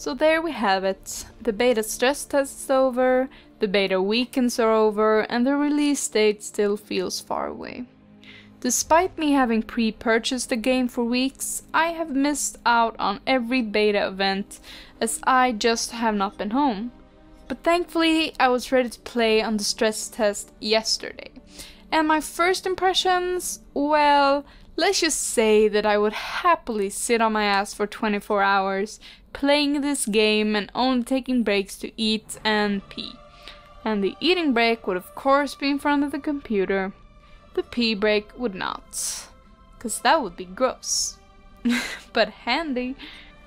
So there we have it. The beta stress test is over, the beta weekends are over, and the release date still feels far away. Despite me having pre-purchased the game for weeks, I have missed out on every beta event as I just have not been home. But thankfully I was ready to play on the stress test yesterday. And my first impressions, well, let's just say that I would happily sit on my ass for 24 hours playing this game and only taking breaks to eat and pee. And the eating break would of course be in front of the computer. The pee break would not, cause that would be gross, but handy.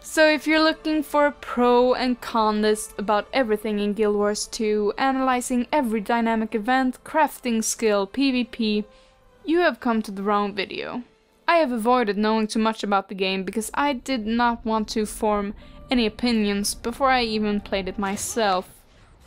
So if you're looking for a pro and con list about everything in Guild Wars 2, analyzing every dynamic event, crafting skill, PvP, you have come to the wrong video. I have avoided knowing too much about the game because I did not want to form any opinions before I even played it myself.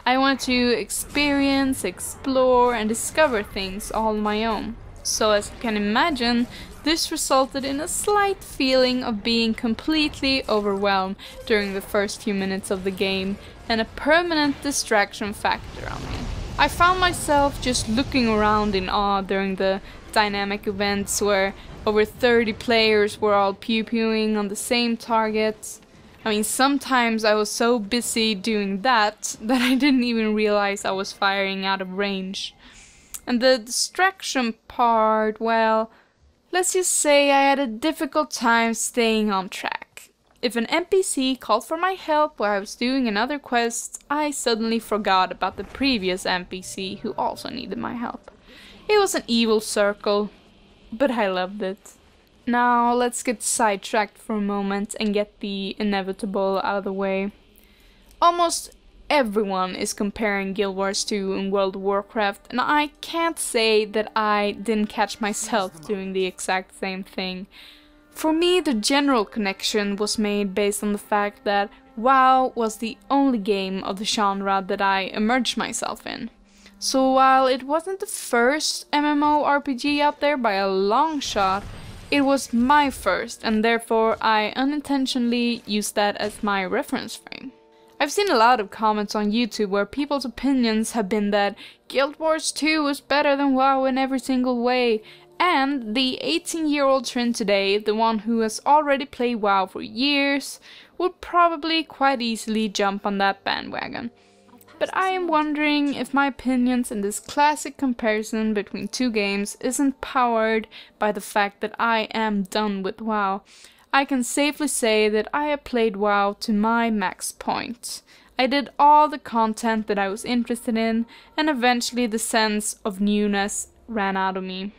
I wanted to experience, explore, and discover things all on my own. So as you can imagine, this resulted in a slight feeling of being completely overwhelmed during the first few minutes of the game, and a permanent distraction factor on me. I found myself just looking around in awe during the dynamic events where over 30 players were all pew-pewing on the same target. I mean, sometimes I was so busy doing that I didn't even realize I was firing out of range. And the distraction part, well, let's just say I had a difficult time staying on track. If an NPC called for my help while I was doing another quest, I suddenly forgot about the previous NPC who also needed my help. It was an evil circle, but I loved it. Now let's get sidetracked for a moment and get the inevitable out of the way. Almost everyone is comparing Guild Wars 2 and World of Warcraft, and I can't say that I didn't catch myself doing the exact same thing. For me, the general connection was made based on the fact that WoW was the only game of the genre that I immersed myself in. So while it wasn't the first MMORPG out there by a long shot, it was my first, and therefore I unintentionally used that as my reference frame. I've seen a lot of comments on YouTube where people's opinions have been that Guild Wars 2 was better than WoW in every single way, and the 18-year-old Trin today, the one who has already played WoW for years, would probably quite easily jump on that bandwagon. But I am wondering if my opinions in this classic comparison between two games isn't powered by the fact that I am done with WoW. I can safely say that I have played WoW to my max point. I did all the content that I was interested in, and eventually the sense of newness ran out of me.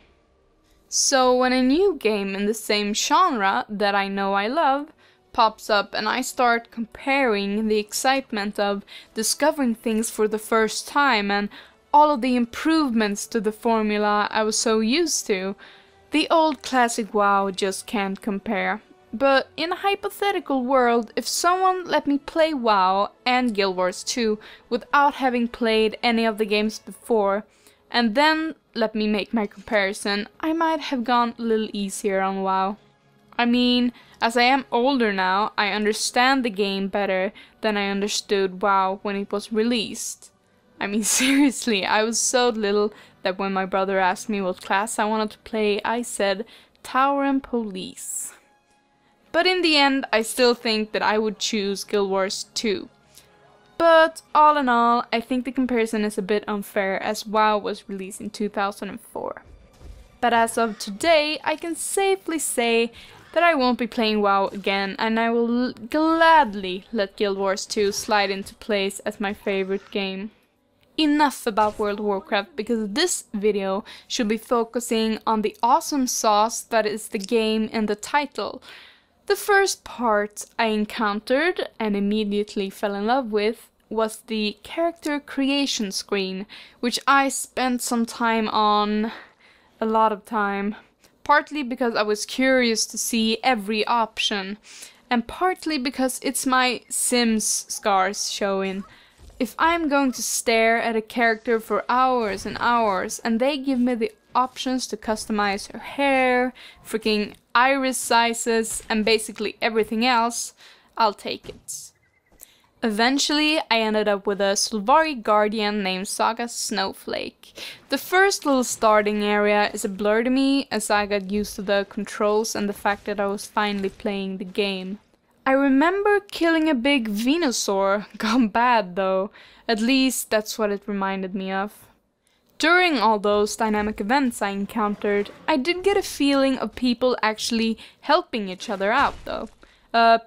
So when a new game in the same genre that I know I love pops up and I start comparing the excitement of discovering things for the first time and all of the improvements to the formula I was so used to, the old classic WoW just can't compare. But in a hypothetical world, if someone let me play WoW and Guild Wars 2 without having played any of the games before, and then let me make my comparison, I might have gone a little easier on WoW. I mean, as I am older now, I understand the game better than I understood WoW when it was released. I mean, seriously, I was so little that when my brother asked me what class I wanted to play, I said Tower and Police. But in the end, I still think that I would choose Guild Wars 2. But all in all, I think the comparison is a bit unfair as WoW was released in 2004. But as of today, I can safely say that I won't be playing WoW again, and I will gladly let Guild Wars 2 slide into place as my favorite game. Enough about World of Warcraft, because this video should be focusing on the awesome sauce that is the game and the title. The first part I encountered and immediately fell in love with was the character creation screen, which I spent some time on, a lot of time. Partly because I was curious to see every option, and partly because it's my Sims scars showing. If I'm going to stare at a character for hours and hours and they give me the options to customize her hair, freaking iris sizes, and basically everything else, I'll take it. Eventually, I ended up with a Sylvari guardian named Saga Snowflake. The first little starting area is a blur to me as I got used to the controls and the fact that I was finally playing the game. I remember killing a big Venusaur, gone bad though, at least that's what it reminded me of. During all those dynamic events I encountered, I did get a feeling of people actually helping each other out though.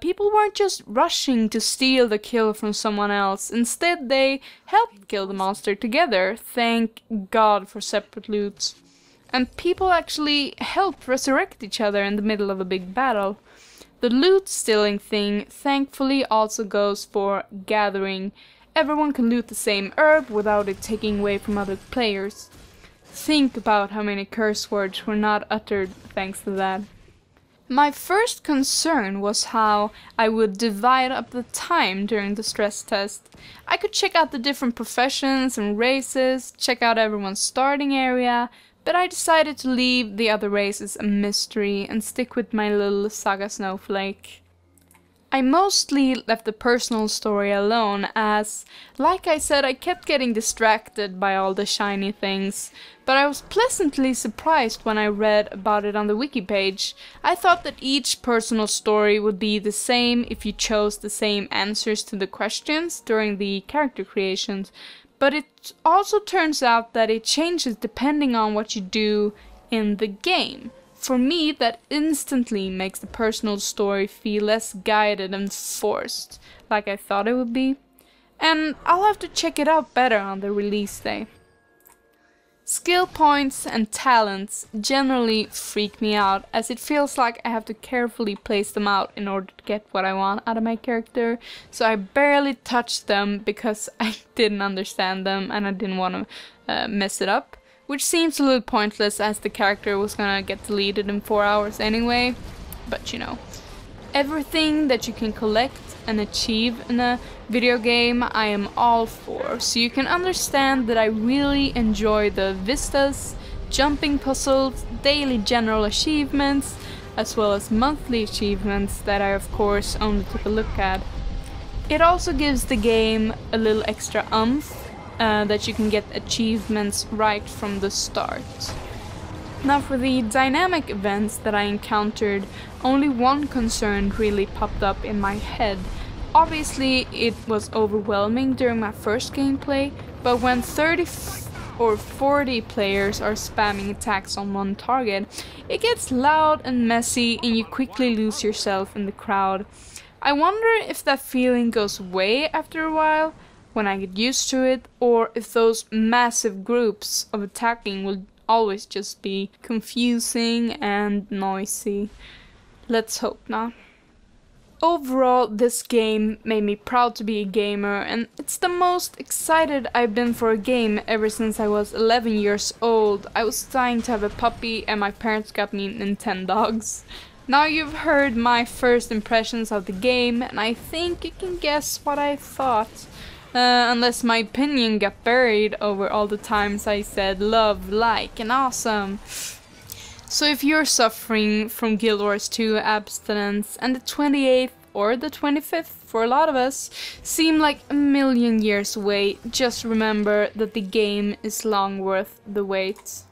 People weren't just rushing to steal the kill from someone else, instead they helped kill the monster together, thank God for separate loots. And people actually helped resurrect each other in the middle of a big battle. The loot stealing thing thankfully also goes for gathering. Everyone can loot the same herb without it taking away from other players. Think about how many curse words were not uttered thanks to that. My first concern was how I would divide up the time during the stress test. I could check out the different professions and races, check out everyone's starting area, but I decided to leave the other races a mystery and stick with my little Saga Snowflake. I mostly left the personal story alone as, like I said, I kept getting distracted by all the shiny things, but I was pleasantly surprised when I read about it on the wiki page. I thought that each personal story would be the same if you chose the same answers to the questions during the character creations, but it also turns out that it changes depending on what you do in the game. For me, that instantly makes the personal story feel less guided and forced, like I thought it would be. And I'll have to check it out better on the release day. Skill points and talents generally freak me out, as it feels like I have to carefully place them out in order to get what I want out of my character, so I barely touched them because I didn't understand them and I didn't want to mess it up. Which seems a little pointless as the character was gonna get deleted in 4 hours anyway, but you know. Everything that you can collect and achieve in a video game I am all for, so you can understand that I really enjoy the vistas, jumping puzzles, daily general achievements, as well as monthly achievements that I of course only took a look at. It also gives the game a little extra oomph, that you can get achievements right from the start. Now for the dynamic events that I encountered, only one concern really popped up in my head. Obviously it was overwhelming during my first gameplay, but when 30 or 40 players are spamming attacks on one target, it gets loud and messy and you quickly lose yourself in the crowd. I wonder if that feeling goes away after a while, when I get used to it, or if those massive groups of attacking will always just be confusing and noisy. Let's hope not. Overall, this game made me proud to be a gamer, and it's the most excited I've been for a game ever since I was 11 years old. I was dying to have a puppy and my parents got me Nintendogs. Now you've heard my first impressions of the game, and I think you can guess what I thought. Unless my opinion got buried over all the times I said love, like, and awesome. So if you're suffering from Guild Wars 2 abstinence and the 28th or the 25th for a lot of us seem like a million years away, just remember that the game is long worth the wait.